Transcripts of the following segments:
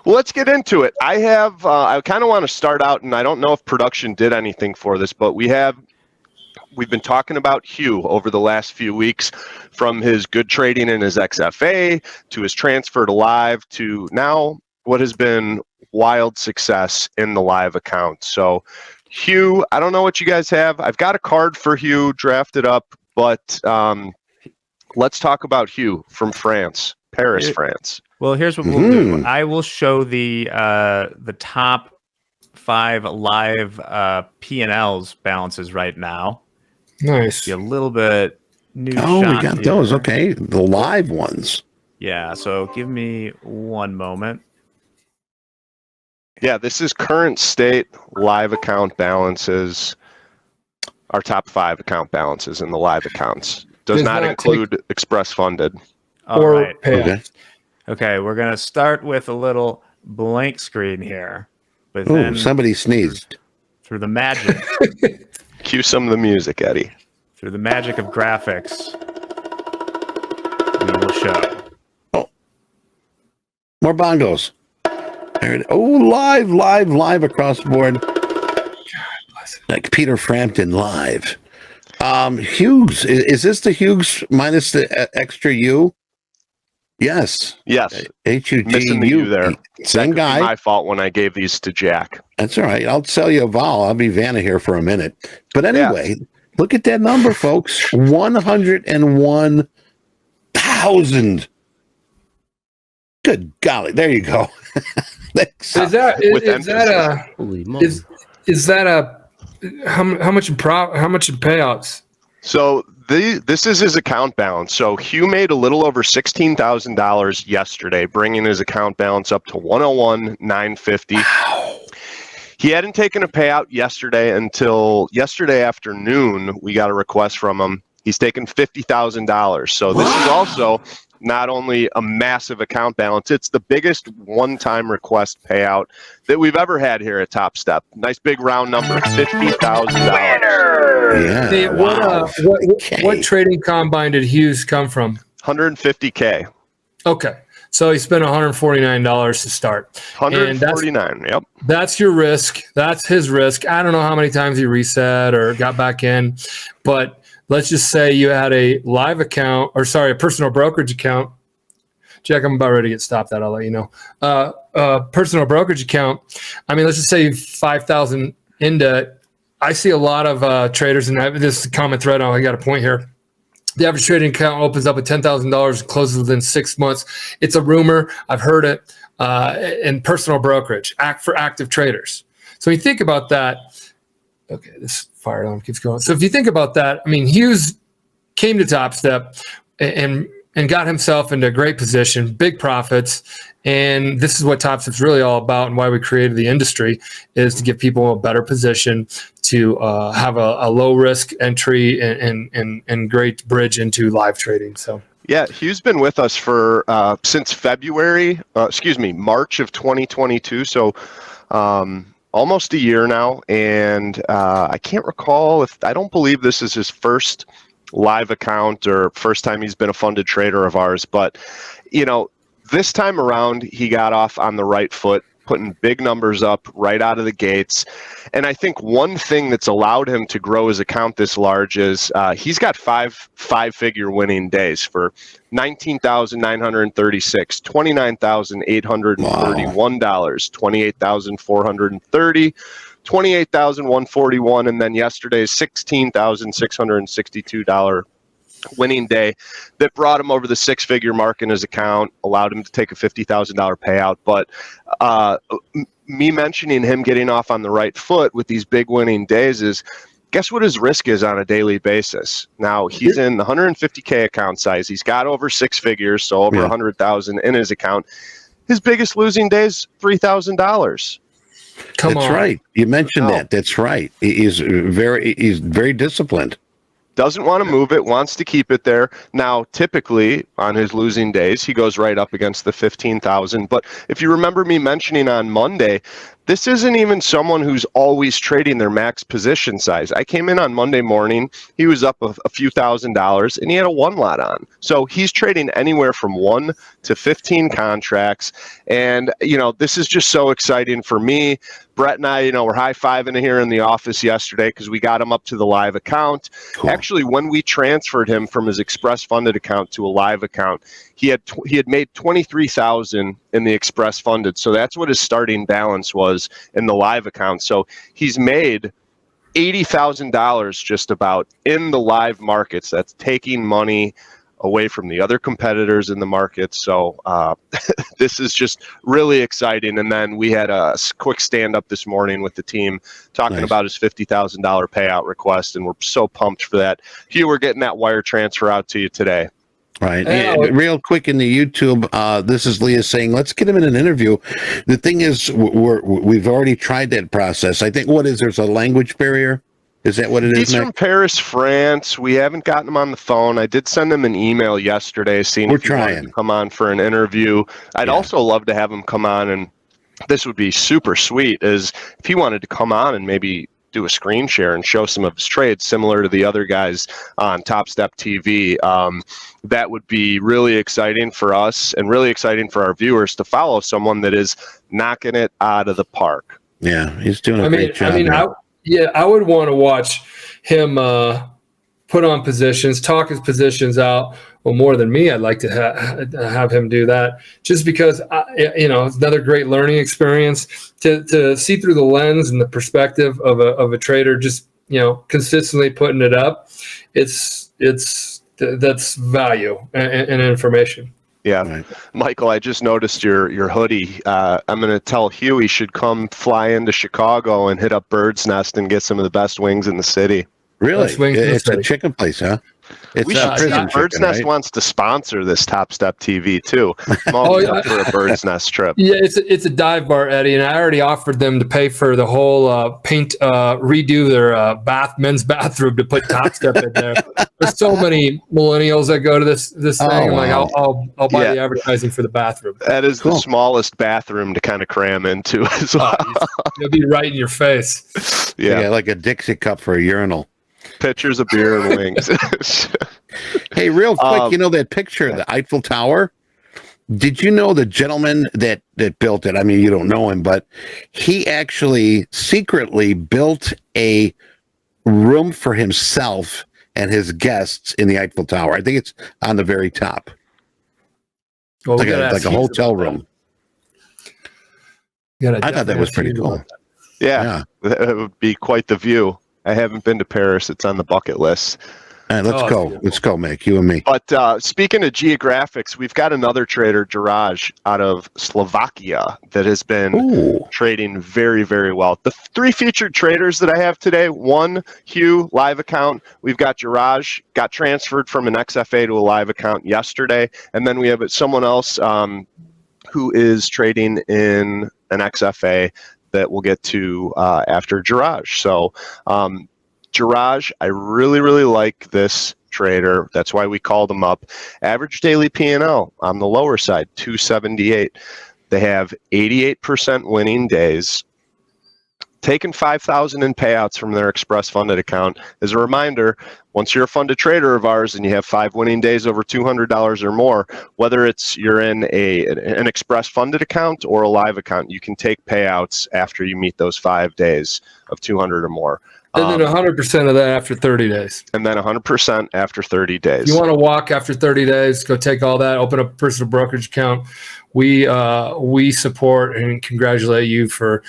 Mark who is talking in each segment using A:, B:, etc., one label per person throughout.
A: Well, let's get into it. I kind of want to start out, and I don't know if production did anything for this, but we've been talking about Hugh over the last few weeks, from his good trading in his XFA to his transfer to live to now what has been wild success in the live account. So Hugh, I don't know what you guys have. I've got a card for Hugh drafted up, but let's talk about Hugh from France, Paris, France.
B: Well, here's what we'll do. I will show the top 5 live P&Ls balances right now.
C: Nice.
B: Be a little bit new.
D: Oh, we got
B: here.
D: those. Okay, the live ones.
B: Yeah. So give me one moment.
A: Yeah, this is current state live account balances. Our top 5 account balances in the live accounts. Does not include express funded.
B: All right.
D: Okay,
B: we're going to start with a little blank screen here. But
D: ooh,
B: then
D: somebody sneezed.
B: Through the magic.
A: Cue some of the music, Eddie.
B: Through the magic of graphics, we will show.
D: Oh, more bongos. Live across the board. God bless it. Like Peter Frampton live. Hughes, is this the Hughes minus the extra U? Yes.
A: Yes.
D: HUGU.
A: Missing the U there.
D: Same guy.
A: My fault when I gave these to Jack.
D: That's all right. I'll sell you a vowel. I'll be Vanna here for a minute. But anyway, look at that number, folks. 101,000. Good golly. There you go.
C: Is that how much in payouts?
A: So this is his account balance. So Hugh made a little over $16,000 yesterday, bringing his account balance up to 101,950. Wow. He hadn't taken a payout yesterday until yesterday afternoon. We got a request from him. He's taken $50,000. So this is also not only a massive account balance, it's the biggest one-time request payout that we've ever had here at Top Step. Nice big round number, $50,000.
D: Yeah.
C: Hey, what trading combine did Hughes come from?
A: 150K.
C: Okay. So he spent $149 to start.
A: 149, yep.
C: That's your risk. That's his risk. I don't know how many times he reset or got back in, but let's just say you had a live account, a personal brokerage account. Jack, I'm about ready to get stopped at. I'll let you know. Personal brokerage account. I mean, let's just say 5,000 into it. I see a lot of traders, and this is a common thread. I got a point here. The average trading account opens up at $10,000 and closes within 6 months. It's a rumor. I've heard it in personal brokerage, for active traders. So when you think about that, okay, this fire alarm keeps going. So if you think about that, I mean, Hughes came to Top Step and got himself into a great position, big profits. And this is what Top Step's really all about, and why we created the industry, is to give people a better position to have a low risk entry and great bridge into live trading. So
A: yeah, Hugh's been with us for since March of 2022. So almost a year now, and I can't recall I don't believe this is his first live account or first time he's been a funded trader of ours, but this time around he got off on the right foot, putting big numbers up right out of the gates. And I think one thing that's allowed him to grow his account this large is he's got five-figure winning days for $19,936, $29,831, $28,430, $28,141, and then yesterday's $16,662 winning day that brought him over the six-figure mark in his account, allowed him to take a $50,000 payout. But me mentioning him getting off on the right foot with these big winning days is, guess what his risk is on a daily basis? Now, he's in the 150K account size. He's got over six figures, so over 100,000 in his account. His biggest losing day is $3,000.
D: That's right. You mentioned that. That's right. He's very disciplined.
A: Doesn't want to move it, wants to keep it there. Now, typically on his losing days, he goes right up against the 15,000. But if you remember me mentioning on Monday this isn't even someone who's always trading their max position size. I came in on Monday morning. He was up a few $1,000s, and he had a 1 lot on. So he's trading anywhere from 1 to 15 contracts. And, this is just so exciting for me. Brett and I, we're high-fiving here in the office yesterday because we got him up to the live account.
D: Cool.
A: Actually, when we transferred him from his Express funded account to a live account, he had made $23,000 in the Express funded. So that's what his starting balance was in the live account. So he's made $80,000 just about in the live markets. That's taking money away from the other competitors in the market. So this is just really exciting. And then we had a quick stand-up this morning with the team talking about his $50,000 payout request, and we're so pumped for that. Hugh, we're getting that wire transfer out to you today.
D: Right. And real quick in the YouTube, this is Leah saying, let's get him in an interview. The thing is, we've already tried that process. I think there's a language barrier. Is that what it is?
A: He's from Paris, France. We haven't gotten him on the phone. I did send him an email yesterday saying if he wanted to come on for an interview. I'd also love to have him come on, and this would be super sweet, is if he wanted to come on and maybe do a screen share and show some of his trades similar to the other guys on Top Step TV. That would be really exciting for us and really exciting for our viewers to follow someone that is knocking it out of the park.
D: Yeah, he's doing a great job.
C: I would want to watch him put on positions, talk his positions out. Well, more than me, I'd like to have him do that, just because it's another great learning experience to see through the lens and the perspective of a trader. Just consistently putting it up. That's value and information.
A: Yeah.
D: Right.
A: Michael, I just noticed your hoodie. I'm going to tell Hugh he should come fly into Chicago and hit up Bird's Nest and get some of the best wings in the city.
D: Really? It's a chicken place, huh?
A: We should see Bird's Nest wants to sponsor this Top Step TV too. I'm always up for a Bird's Nest trip.
C: Yeah, it's a dive bar, Eddie, and I already offered them to pay for the whole redo their men's bathroom to put Top Step in there. There's so many millennials that go to this thing. I'm like, I'll buy the advertising for the bathroom.
A: That is the smallest bathroom to kind of cram into as well.
C: It'll be right in your face.
D: Yeah, like a Dixie cup for a urinal.
A: Pictures of beer and wings.
D: Hey, real quick, that picture of the Eiffel Tower? Did you know the gentleman that built it? I mean, you don't know him, but he actually secretly built a room for himself and his guests in the Eiffel Tower. I think it's on the very top.
C: Well,
D: like a hotel room. I thought that was pretty cool.
A: Yeah, that would be quite the view. I haven't been to Paris. It's on the bucket list.
D: All right, let's go. Let's go, Mick. You and me.
A: But speaking of geographics, we've got another trader, Jiraj, out of Slovakia that has been trading very, very well. The 3 featured traders that I have today, one, Hugh, live account. We've got Jiraj, got transferred from an XFA to a live account yesterday. And then we have someone else who is trading in an XFA that we'll get to after Jiraj. So Jiraj, I really, really like this trader. That's why we called him up. Average daily P&L on the lower side, 278. They have 88% winning days. Taking $5,000 in payouts from their Express funded account. As a reminder, once you're a funded trader of ours and you have 5 winning days over $200 or more, whether you're in an Express funded account or a live account, you can take payouts after you meet those 5 days of 200 or more.
C: And then 100% of that after 30 days.
A: And then 100% after 30 days.
C: You want to walk after 30 days, go take all that, open up a personal brokerage account. We support and congratulate you for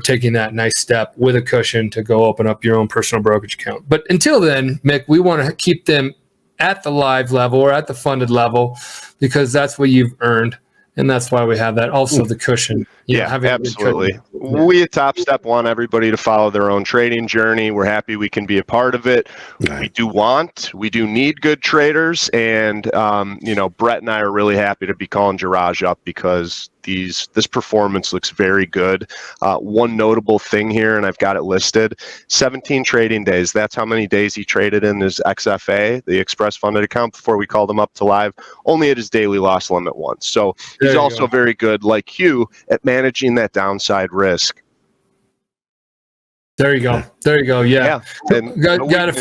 C: taking that nice step with a cushion to go open up your own personal brokerage account. But until then, Mick, we want to keep them at the live level or at the funded level because that's what you've earned. And that's why we have that. Also, the cushion.
A: Absolutely. We at Top Step want everybody to follow their own trading journey. We're happy we can be a part of it. Right. We do need good traders. And, Brett and I are really happy to be calling Jiraj up because this performance looks very good. One notable thing here, and I've got it listed, 17 trading days. That's how many days he traded in his XFA, the Express funded account, before we called him up to live, only at his daily loss limit once. So he's also very good, like you, at managing that downside risk.
C: There you go. There you go. Yeah.
A: And
C: Got a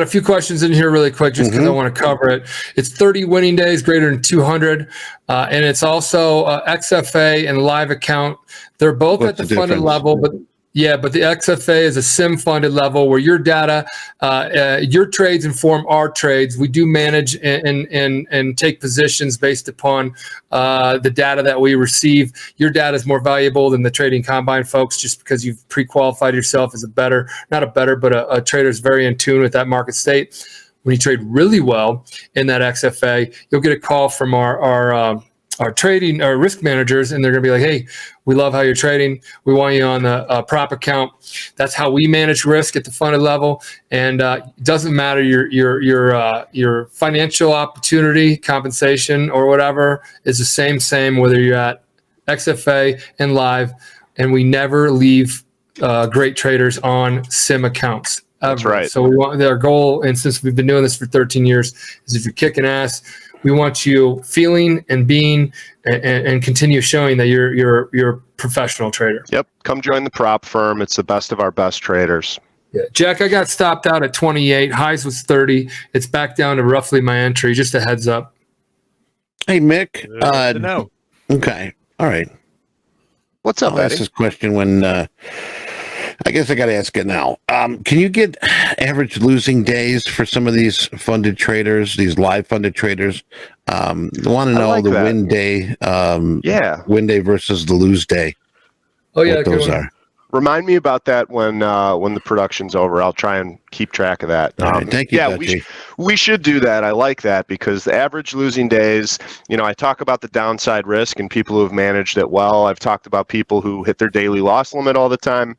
C: few questions in here really quick, just because I want to cover it. It's 30 winning days greater than 200, and it's also XFA and live account. They're both
D: What's
C: at the
D: the
C: funded
D: difference?
C: level, but the XFA is a SIM funded level where your data, your trades inform our trades. We do manage and take positions based upon the data that we receive. Your data is more valuable than the trading combine folks, just because you've pre-qualified yourself as a trader is very in tune with that market state. When you trade really well in that XFA, you'll get a call from our trading or risk managers, and they're going to be like, "Hey, we love how you're trading. We want you on the prop account." That's how we manage risk at the funded level, and it doesn't matter your financial opportunity, compensation, or whatever is the same whether you're at XFA and live. And we never leave great traders on SIM accounts.
A: That's right.
C: So we want our goal, and since we've been doing this for 13 years, is if you're kicking ass, we want you feeling and being and continue showing that you're a professional trader.
A: Yep. Come join the prop firm. It's the best of our best traders.
C: Yeah. Jack, I got stopped out at 28. Highs was 30. It's back down to roughly my entry. Just a heads up.
D: Hey, Mick.
B: No.
D: Okay. All right.
A: What's up,
D: I'll ask
A: Eddie?
D: this question when I guess I got to ask it now. Can you get average losing days for some of these funded traders, these live funded traders? I want to know
A: like
D: the
A: that.
D: win day, win day versus the lose day.
C: Oh, yeah.
D: What
C: good
D: those
C: one.
D: are.
A: Remind me about that when the production's over. I'll try and keep track of that.
D: All right. Thank you,
A: Yeah,
D: Dutchie.
A: we should do that. I like that because the average losing days, I talk about the downside risk and people who have managed it well. I've talked about people who hit their daily loss limit all the time.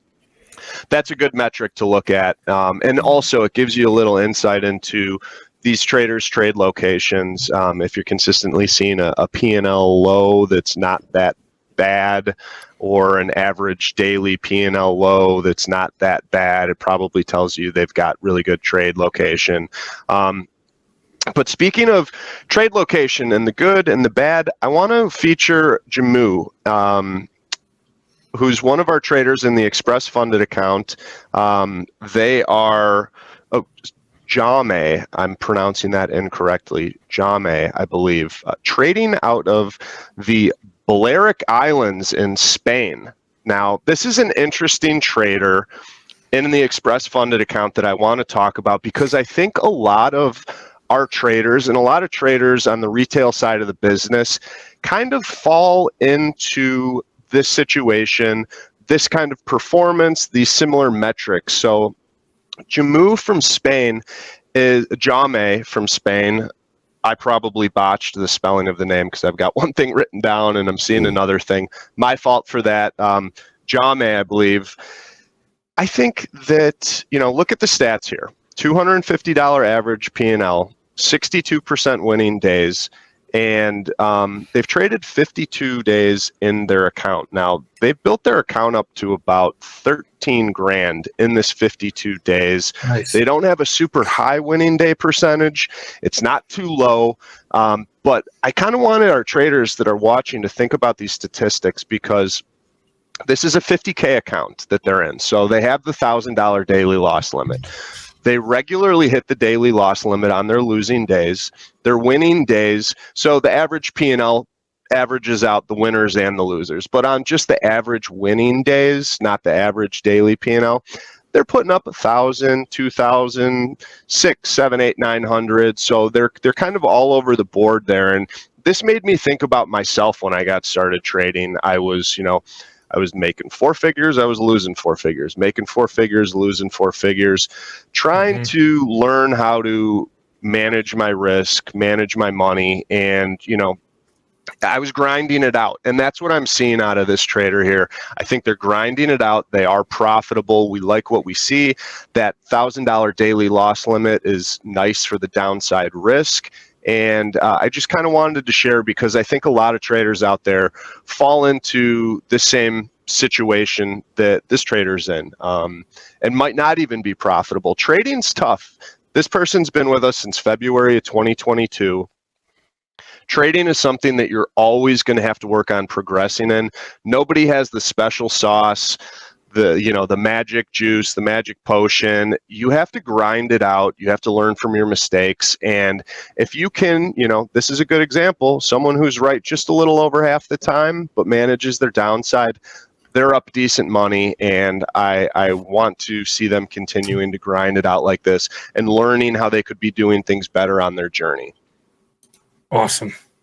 A: That's a good metric to look at. And also it gives you a little insight into these traders' trade locations. If you're consistently seeing a P&L low that's not that bad, or an average daily P&L low that's not that bad, it probably tells you they've got really good trade location. But speaking of trade location and the good and the bad, I want to feature Jamu, who's one of our traders in the Express Funded account. They are Jame, I'm pronouncing that incorrectly, Jame, I believe, trading out of the Balearic Islands in Spain. Now, this is an interesting trader in the Express Funded account that I want to talk about because I think a lot of our traders and a lot of traders on the retail side of the business kind of fall into this situation, this kind of performance, these similar metrics. So Jame from Spain. I probably botched the spelling of the name because I've got one thing written down and I'm seeing another thing. My fault for that. Jame, I believe. I think that, look at the stats here. $250 average P&L, 62% winning days, and they've traded 52 days in their account. Now, they've built their account up to about 13 grand in this 52 days.
C: Nice.
A: They don't have a super high winning day percentage. It's not too low. But I kind of wanted our traders that are watching to think about these statistics because this is a 50K account that they're in. So they have the $1,000 daily loss limit. They regularly hit the daily loss limit on their losing days, their winning days. So the average P&L averages out the winners and the losers. But on just the average winning days, not the average daily P&L, they're putting up 1,000, 2,000, 6, 7, 8, 900. So they're kind of all over the board there. And this made me think about myself when I got started trading. I was making four figures, I was losing four figures, making four figures, losing four figures, trying to learn how to manage my risk, manage my money, and, I was grinding it out. And that's what I'm seeing out of this trader here. I think they're grinding it out. They are profitable. We like what we see. That $1,000 daily loss limit is nice for the downside risk. And I just kind of wanted to share because I think a lot of traders out there fall into the same situation that this trader's in and might not even be profitable. Trading's tough. This person's been with us since February of 2022. Trading is something that you're always going to have to work on progressing in. Nobody has the special sauce, the magic juice, the magic potion. You have to grind it out. You have to learn from your mistakes. And if you can, this is a good example, someone who's right just a little over half the time, but manages their downside, they're up decent money. And I want to see them continuing to grind it out like this and learning how they could be doing things better on their journey.
C: Awesome.